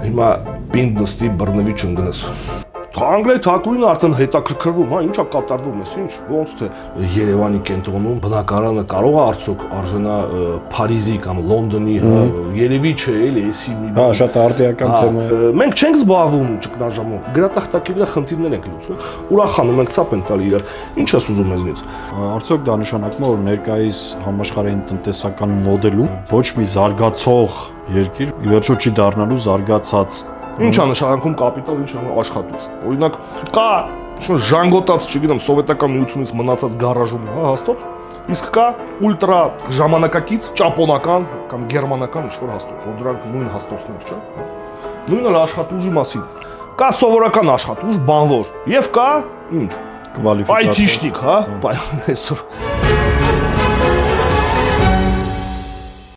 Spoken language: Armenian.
Հիմա պինդ նստի բռնվի չընկնես։ Անգլիայի թագուհին արդեն հետաքրքրվում, հա, ինչա կատարվում ես, ինչ, ոնց թե Երևանի կենտրոնում բնակարանը կարող է արդյոք արժանա Փարիզի կամ Լոնդոնի, երևի չէ, էլի, էսի մի։ Հա, շատ արդիական թեմա է։ Մենք չենք զբաղվում ճգնաժամով, գրատախտակի վրա խնդիրներ ենք լուծում, ուրախանում ենք, ցապ ենք տալի իրար։ Ինչ ես ուզում մեզնից։ Արդյոք դա նշանակում է, որ ներկայիս համաշխարհային տնտեսական մոդելում ոչ մի զարգացող երկիր ի վերջո չի դառնալու զարգացած։ Ինչ է նշանակում կապիտալ, ինչ է աշխատուժ։ Օրինակ, կա ժանգոտած, չգիտեմ, սովետական միությունից մնացած գարաժում, հա, հաստոց, իսկ կա ուլտրա ժամանակակից ճապոնական կամ գերմանական ինչ-որ հաստոց, որ դրանք նույն հաստոցներ, չէ՞։ Նույնը աշխատուժի մասին։ Կա սովորական աշխատուժ, բանվոր, եւ կա ինչ։ Կվալիֆիկացիա։ IT-շնիկ, հա, այսօր